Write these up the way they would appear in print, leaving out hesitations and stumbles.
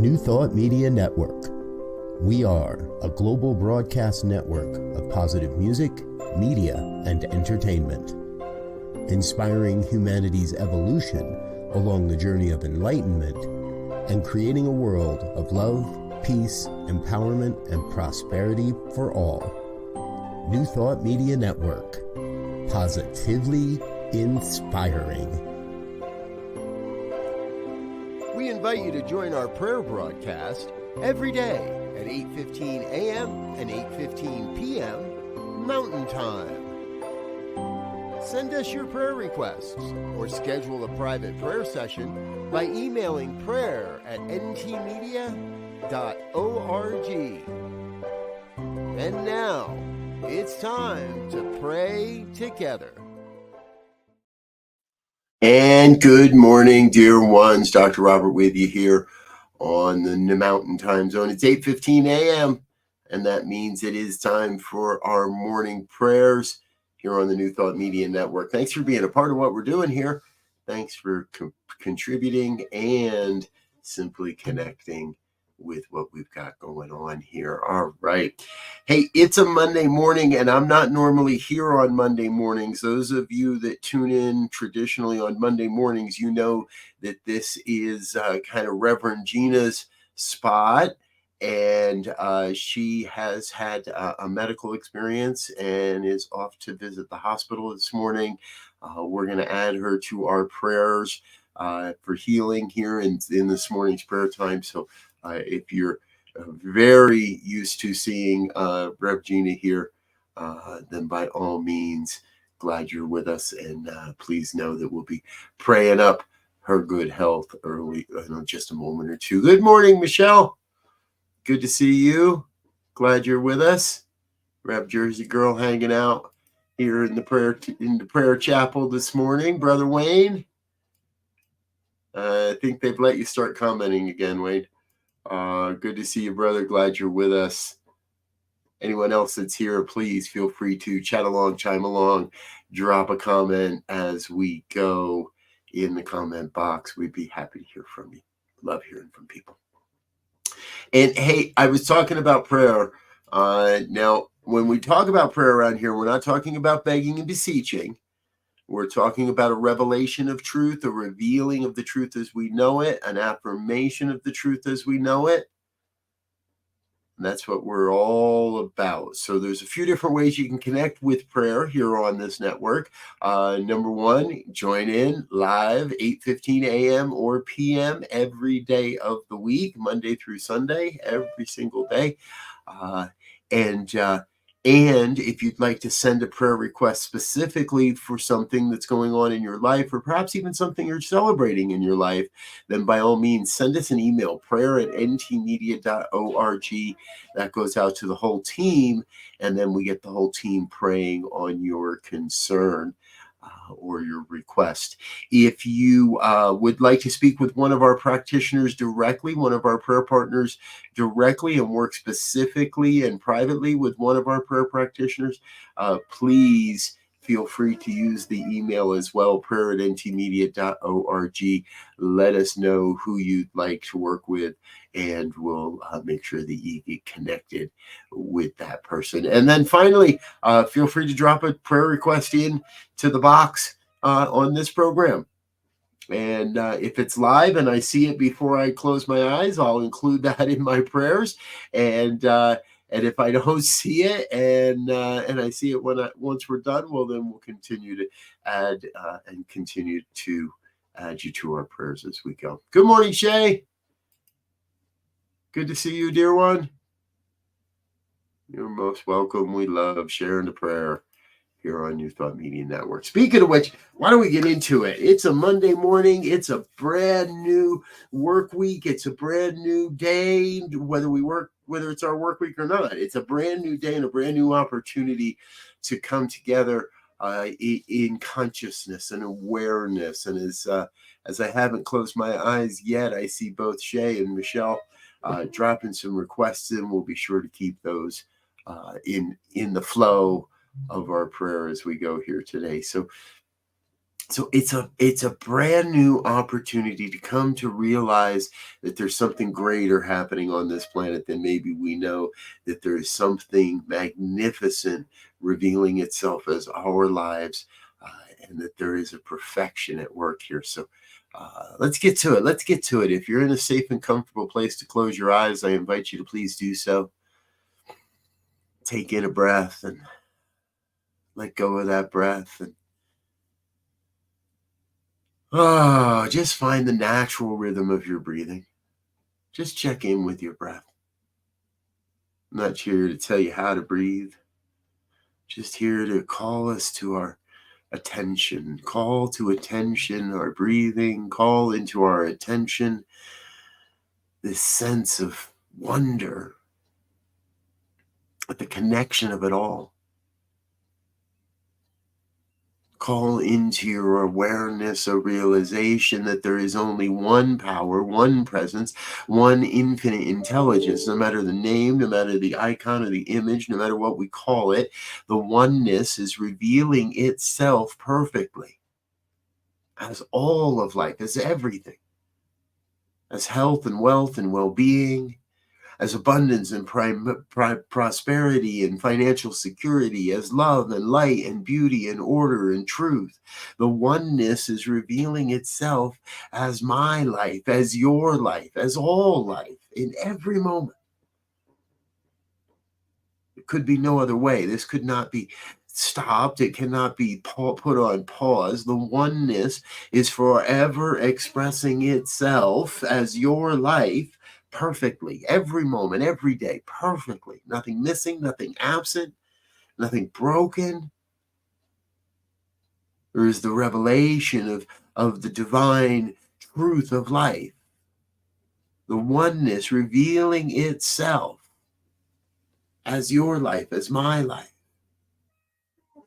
New Thought Media Network. We are a global broadcast network of positive music, media, and entertainment, inspiring humanity's evolution along the journey of enlightenment and creating a world of love, peace, empowerment, and prosperity for all. New Thought Media Network. Positively inspiring. We invite you to join our prayer broadcast every day at 8:15 a.m. and 8:15 p.m. Mountain Time. Send us your prayer requests or schedule a private prayer session by emailing prayer@ntmedia.org. And now, it's time to pray together. And good morning, dear ones. Dr. Robert with you here on the Mountain Time Zone. It's 8:15 a.m., and that means it is time for our morning prayers here on the New Thought Media Network. Thanks for being a part of what we're doing here. Thanks for contributing and simply connecting with what we've got going on here. All right. Hey, it's a Monday morning, and I'm not normally here on Monday mornings. Those of you that tune in traditionally on Monday mornings, you know that this is kind of Reverend Gina's spot, and she has had a medical experience and is off to visit the hospital this morning. We're going to add her to our prayers for healing here in this morning's prayer time. So if you're very used to seeing Rev Gina here, then by all means, glad you're with us. And please know that we'll be praying up her good health early in just a moment or two. Good morning, Michelle. Good to see you. Glad you're with us. Rev Jersey girl hanging out here in the prayer chapel this morning. Brother Wayne, I think they've let you start commenting again, Wayne. Good to see you, brother. Glad you're with us. Anyone else that's here, please feel free to chat along, chime along, drop a comment as we go in the comment box. We'd be happy to hear from you. Love hearing from people. And hey, I was talking about prayer. Now, when we talk about prayer around here, we're not talking about begging and beseeching. We're talking about a revelation of truth, a revealing of the truth as we know it, an affirmation of the truth as we know it. And that's what we're all about. So there's a few different ways you can connect with prayer here on this network. Number one, join in live 8:15 a.m. or p.m. every day of the week, Monday through Sunday, every single day. And if you'd like to send a prayer request specifically for something that's going on in your life, or perhaps even something you're celebrating in your life, then by all means, send us an email, prayer@ntmedia.org. That goes out to the whole team, and then we get the whole team praying on your concern or your request. If you would like to speak with one of our practitioners directly, one of our prayer partners directly, and work specifically and privately with one of our prayer practitioners, please feel free to use the email as well, prayer@ntmedia.org. Let us know who you'd like to work with, and we'll make sure that you get connected with that person. And then finally, feel free to drop a prayer request in to the box on this program. And if it's live and I see it before I close my eyes, I'll include that in my prayers. And if I don't see it and I see it once we're done, well, then we'll continue to add and continue to add you to our prayers as we go. Good morning, Shay. Good to see you, dear one. You're most welcome. We love sharing the prayer here on New Thought Media Network. Speaking of which, why don't we get into it? It's a Monday morning. It's a brand new work week. It's a brand new day, whether it's our work week or not. It's a brand new day and a brand new opportunity to come together in consciousness and awareness. And as I haven't closed my eyes yet, I see both Shay and Michelle dropping some requests in. We'll be sure to keep those in the flow of our prayer as we go here today. So So it's a brand new opportunity to come to realize that there's something greater happening on this planet than maybe we know, that there is something magnificent revealing itself as our lives, and that there is a perfection at work here. So let's get to it. Let's get to it. If you're in a safe and comfortable place to close your eyes, I invite you to please do so. Take in a breath and let go of that breath, and just find the natural rhythm of your breathing. Just check in with your breath. I'm not here to tell you how to breathe, just here to call us to our attention. Call to attention our breathing, call into our attention this sense of wonder at the connection of it all. Call into your awareness a realization that there is only one power, one presence, one infinite intelligence. No matter the name, no matter the icon or the image, no matter what we call it, the oneness is revealing itself perfectly as all of life, as everything, as health and wealth and well-being, as abundance and prosperity and financial security, as love and light and beauty and order and truth. The oneness is revealing itself as my life, as your life, as all life in every moment. It could be no other way. This could not be stopped. It cannot be put on pause. The oneness is forever expressing itself as your life perfectly, every moment, every day, perfectly. Nothing missing, nothing absent, nothing broken. There is the revelation of the divine truth of life. The oneness revealing itself as your life, as my life,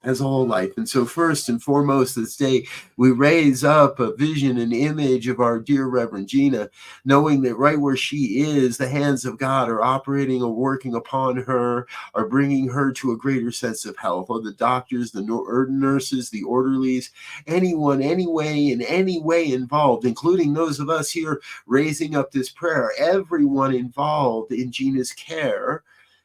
as all life. And so first and foremost this day, we raise up a vision and image of our dear Reverend Gina, knowing that right where she is, the hands of God are operating or working upon her, are bringing her to a greater sense of health. Or the doctors, the nurses, the orderlies, anyone, in any way involved, including those of us here raising up this prayer, everyone involved in Gina's care,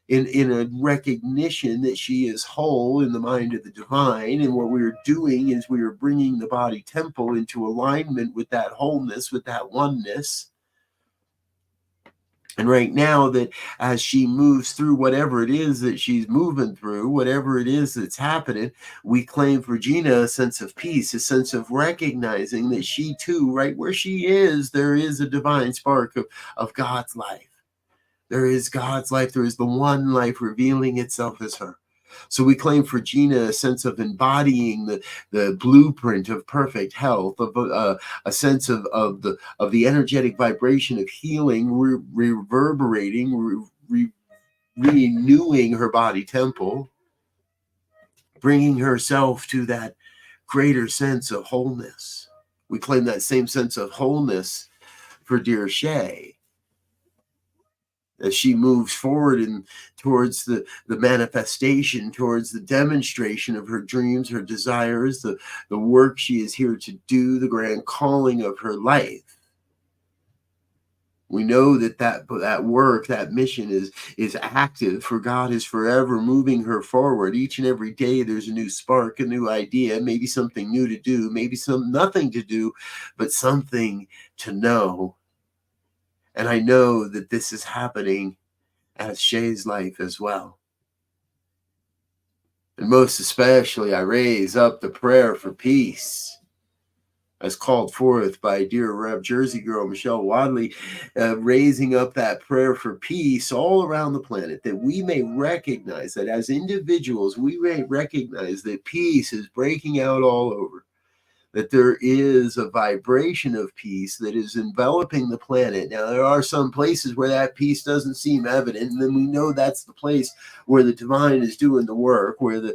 in a recognition that she is whole in the mind of the divine. And what we're doing is we are bringing the body temple into alignment with that wholeness, with that oneness. And right now, that as she moves through whatever it is that she's moving through, whatever it is that's happening, we claim for Gina a sense of peace, a sense of recognizing that she too, right where she is, there is a divine spark of God's life. There is God's life. There is the one life revealing itself as her. So we claim for Gina a sense of embodying the blueprint of perfect health, of a sense of the energetic vibration of healing, reverberating, renewing her body temple, bringing herself to that greater sense of wholeness. We claim that same sense of wholeness for dear Shay, as she moves forward and towards the manifestation, towards the demonstration of her dreams, her desires, the work she is here to do, the grand calling of her life. We know that work, that mission is active, for God is forever moving her forward. Each and every day there's a new spark, a new idea, maybe something new to do, maybe nothing to do, but something to know. And I know that this is happening as Shay's life as well. And most especially, I raise up the prayer for peace, as called forth by dear Rev Jersey girl Michelle Wadley, raising up that prayer for peace all around the planet, that we may recognize that as individuals, we may recognize that peace is breaking out all over, that there is a vibration of peace that is enveloping the planet. Now, there are some places where that peace doesn't seem evident, and then we know that's the place where the divine is doing the work, where the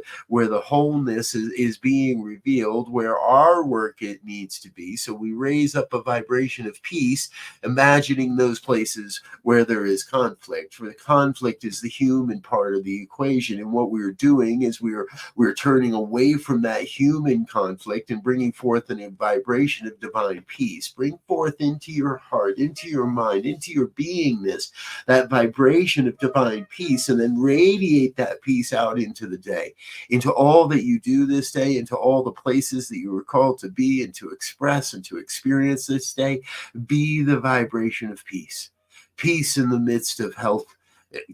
wholeness is being revealed, where our work it needs to be. So we raise up a vibration of peace, imagining those places where there is conflict, where the conflict is the human part of the equation. And what we're doing is we're turning away from that human conflict and bringing forth forth a vibration of divine peace. Bring forth into your heart, into your mind, into your beingness, that vibration of divine peace, and then radiate that peace out into the day, into all that you do this day, into all the places that you were called to be and to express and to experience this day. Be the vibration of peace. Peace in the midst of health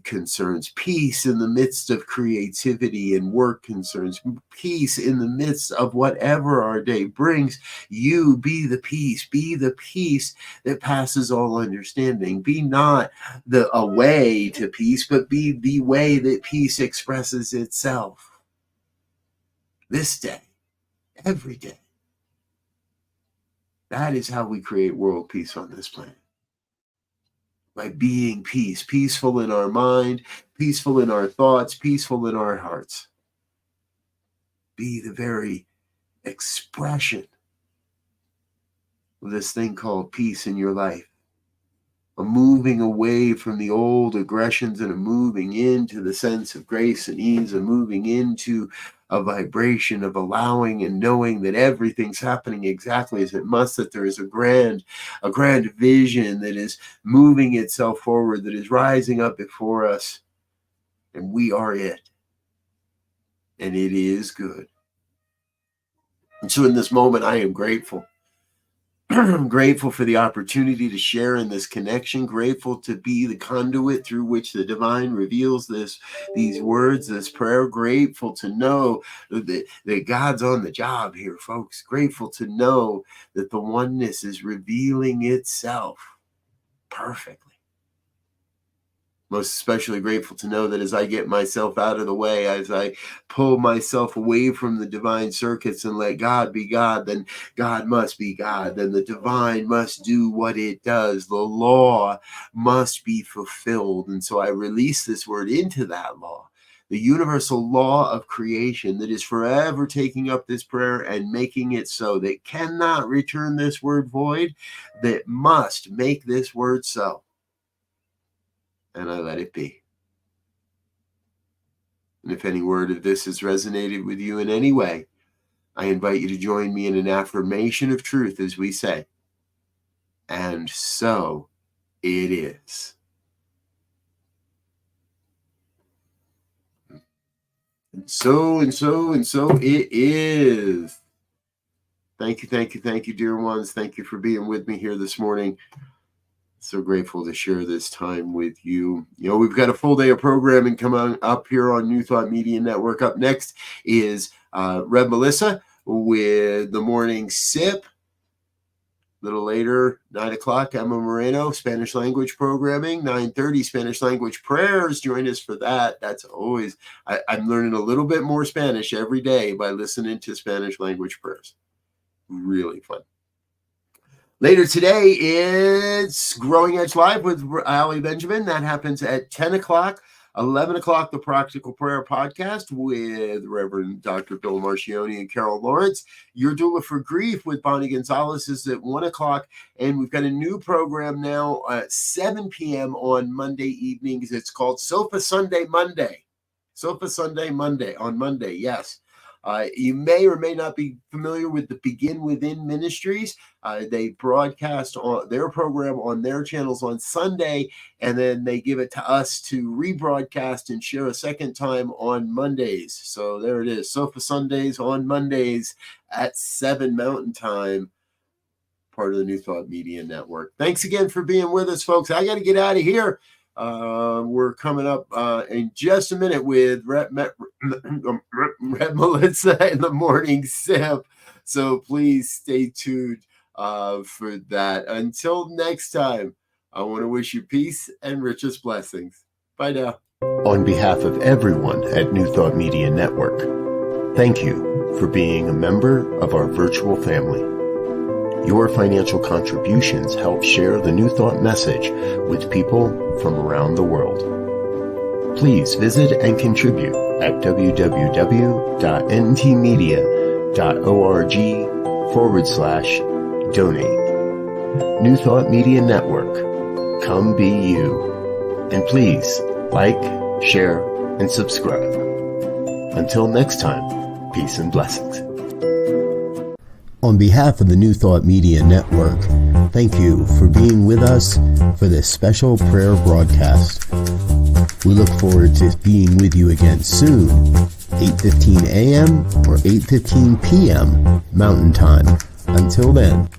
concerns, peace in the midst of creativity and work concerns, peace in the midst of whatever our day brings. You be the peace that passes all understanding. Be not a way to peace, but be the way that peace expresses itself. This day, every day. That is how we create world peace on this planet. By being peace, peaceful in our mind, peaceful in our thoughts, peaceful in our hearts. Be the very expression of this thing called peace in your life. A moving away from the old aggressions and a moving into the sense of grace and ease, a moving into a vibration of allowing and knowing that everything's happening exactly as it must, that there is a grand vision that is moving itself forward, that is rising up before us, and we are it. And it is good. And so in this moment, I am grateful. I'm grateful for the opportunity to share in this connection, grateful to be the conduit through which the divine reveals these words, this prayer, grateful to know that God's on the job here, folks, grateful to know that the oneness is revealing itself perfectly. Most especially grateful to know that as I get myself out of the way, as I pull myself away from the divine circuits and let God be God, then God must be God. Then the divine must do what it does. The law must be fulfilled. And so I release this word into that law, the universal law of creation that is forever taking up this prayer and making it so, that cannot return this word void, that must make this word so. And I let it be. And if any word of this has resonated with you in any way, I invite you to join me in an affirmation of truth as we say, and so it is. And so it is. Thank you, dear ones. Thank you for being with me here this morning. So grateful to share this time with you. You know, we've got a full day of programming coming up here on New Thought Media Network. Up next is Rev Melissa with the Morning Sip. A little later, 9 o'clock, Emma Moreno, Spanish language programming. 9:30, Spanish language prayers. Join us for that. That's always, I'm learning a little bit more Spanish every day by listening to Spanish language prayers. Really fun. Later today, it's Growing Edge Live with Ali Benjamin. That happens at 10 o'clock. 11 o'clock, the Practical Prayer Podcast with Reverend Dr. Bill Marcioni and Carol Lawrence. Your Doula for Grief with Bonnie Gonzalez is at 1 o'clock. And we've got a new program now at 7 p.m. on Monday evenings. It's called Sofa Sunday Monday. Sofa Sunday Monday on Monday, yes. You may or may not be familiar with the Begin Within Ministries. They broadcast on their program on their channels on Sunday, and then they give it to us to rebroadcast and share a second time on Mondays. So there it is, Sofa Sundays on Mondays at 7 Mountain Time, part of the New Thought Media Network. Thanks again for being with us, folks. I got to get out of here. We're coming up in just a minute with Rep Melissa in the Morning Sip. So please stay tuned for that. Until next time, I want to wish you peace and richest blessings. Bye now. On behalf of everyone at New Thought Media Network, thank you for being a member of our virtual family. Your financial contributions help share the New Thought message with people from around the world. Please visit and contribute at www.ntmedia.org/donate. New Thought Media Network. Come be you. And please like, share, and subscribe. Until next time, peace and blessings. On behalf of the New Thought Media Network, thank you for being with us for this special prayer broadcast. We look forward to being with you again soon, 8:15 a.m. or 8:15 p.m. Mountain Time. Until then.